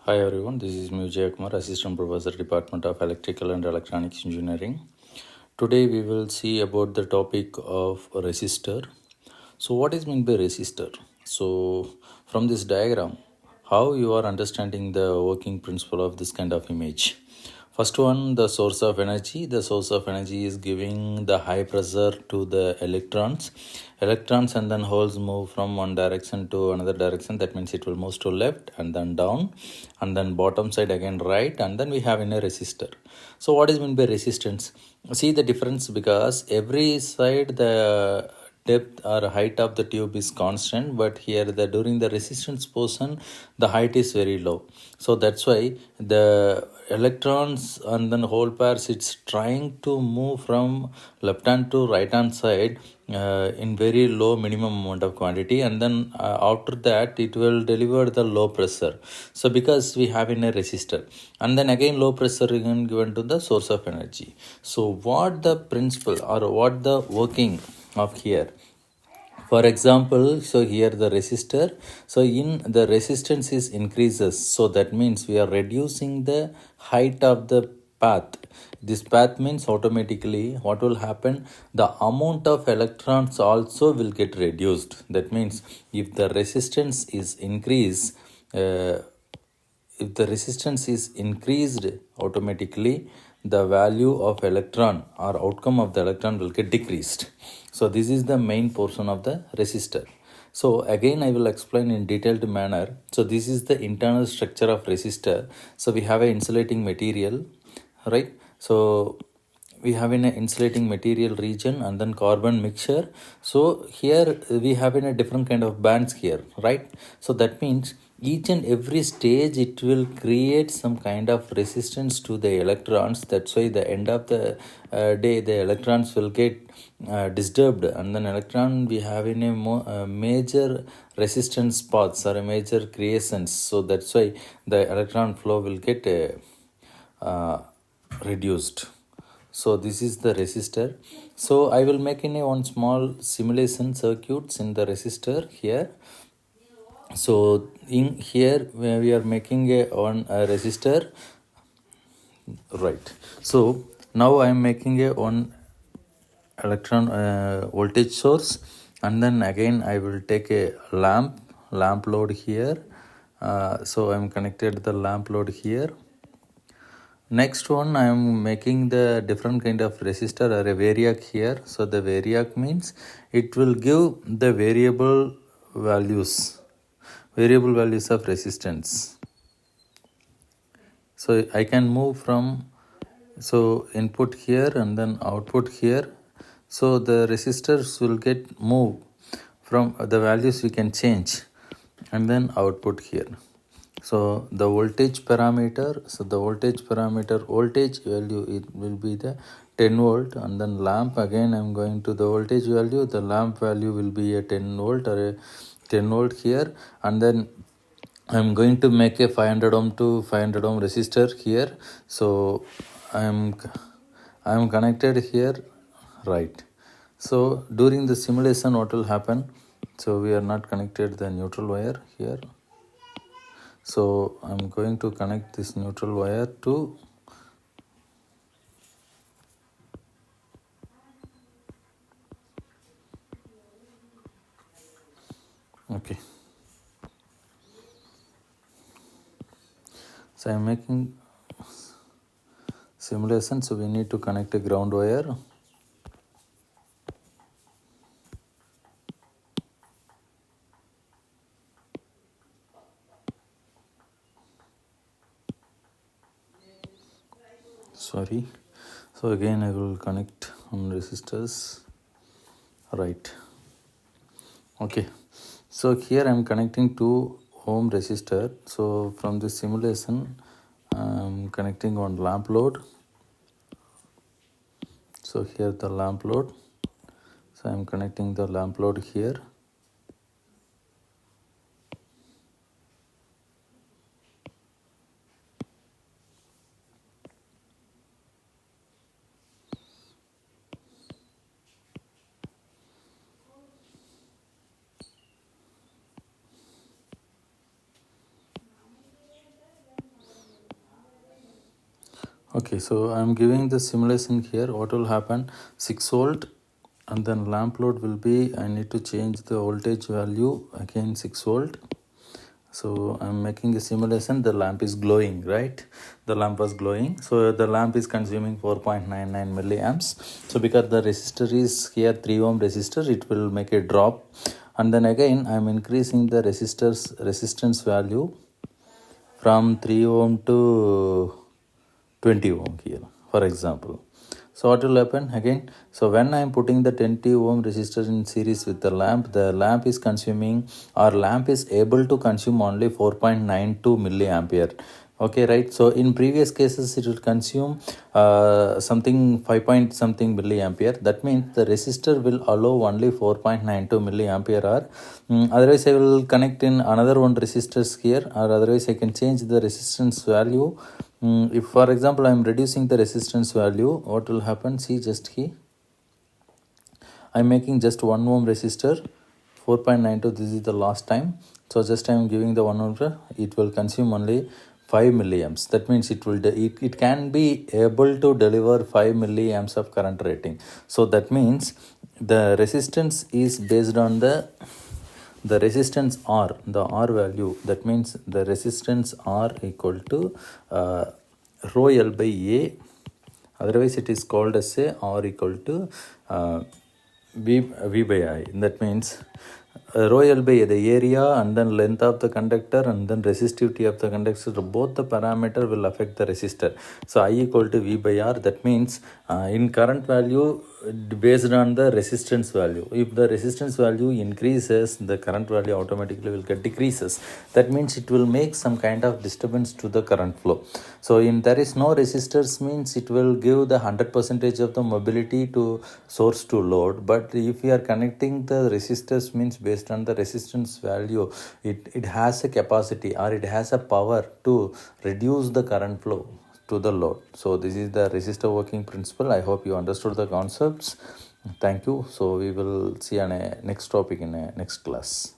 Hi everyone, this is Mujay Kumar, Assistant Professor, Department of Electrical and Electronics Engineering. Today we will see about the topic of resistor. So what is meant by resistor? So from this diagram, how you are understanding the working principle of this kind of image? First one, the source of energy. The source of energy is giving the high pressure to the electrons. Electrons and then holes move from one direction to another direction. That means it will move to left and then down and then bottom side again right, and then we have in a resistor. So what is meant by resistance? See the difference, because every side the depth or height of the tube is constant, but here during the resistance portion the height is very low. So that's why the electrons and then hole pairs, it's trying to move from left hand to right hand side in very low minimum amount of quantity, and then after that it will deliver the low pressure. So because we have in a resistor, and then again low pressure again given to the source of energy. So what the principle or what the working of here? For example, so here the resistor, so in the resistance is increases, so that means we are reducing the height of the path. This path means automatically what will happen, the amount of electrons also will get reduced. That means if the resistance is increased, if the resistance is increased, automatically the value of electron or outcome of the electron will get decreased. So this is the main portion of the resistor. So again I will explain in detailed manner. So this is the internal structure of resistor. So we have a insulating material, right? So we have in a insulating material region and then carbon mixture. So here we have in a different kind of bands here, right? So that means each and every stage it will create some kind of resistance to the electrons. That's why the end of the day the electrons will get disturbed, and then electron we have in a major resistance paths or a major creations. So that's why the electron flow will get reduced. So this is the resistor. So I will make in a one small simulation circuits in the resistor here. So in here where we are making a resistor, right? So now I am making a one electron voltage source, and then again I will take a lamp load here. So I'm connected the lamp load here. Next one, I am making the different kind of resistor or a variac here. So the variac means it will give the variable values of resistance. So I can move from input here and then output here. So the resistors will get moved from the values we can change, and then output here. So the voltage parameter, voltage value, it will be the 10 volt, and then lamp again I'm going to the voltage value, the lamp value will be a 10 volt or a 10 volt here, and then I'm going to make a 500 ohm to 500 ohm resistor here. So I'm connected here, right? So during the simulation what will happen, so we are not connected the neutral wire here. So I'm going to connect this neutral wire to okay. So I'm making simulation, so we need to connect a ground wire. Sorry. So again I will connect on resistors, right? Okay. So here I'm connecting 2 ohm resistor. So from the simulation I'm connecting on lamp load. So here the lamp load. So I'm connecting the lamp load here. Okay, so I'm giving the simulation here. What will happen? 6 volt, and then lamp load will be, I need to change the voltage value again 6 volt. So I'm making a simulation. The lamp is glowing, right? The lamp was glowing, so the lamp is consuming 4.99 milliamps. So because the resistor is here 3 ohm resistor, it will make a drop. And then again I'm increasing the resistance value from 3 ohm to 20 ohm here, for example. So what will happen again? So when I am putting the 20 ohm resistor in series with the lamp is consuming, or lamp is able to consume only 4.92 milliampere. Okay, right? So in previous cases it will consume something 5 point something milliampere. That means the resistor will allow only 4.92 milliampere hour. Otherwise I will connect in another one resistors here, or otherwise I can change the resistance value. If for example I am reducing the resistance value, what will happen? See, just here I am making just 1 ohm resistor 4.92. This is the last time. So just I am giving the 1 ohm, it will consume only 5 milliamps. That means it can be able to deliver 5 milliamps of current rating. So that means the resistance is based on the resistance R, the R value. That means the resistance R equal to rho L by A. Otherwise it is called as a R equal to V by I. That means rho L by the area, and then length of the conductor, and then resistivity of the conductor. Both the parameter will affect the resistor. So I equal to V by R. That means in current value based on the resistance value. If the resistance value increases, the current value automatically will get decreases. That means it will make some kind of disturbance to the current flow. So in there is no resistors means it will give the 100% of the mobility to source to load. But if we are connecting the resistors means based on the resistance value, it has a capacity, or it has a power to reduce the current flow to the load. So this is the resistor working principle. I hope you understood the concepts. Thank you. So we will see on a next topic in a next class.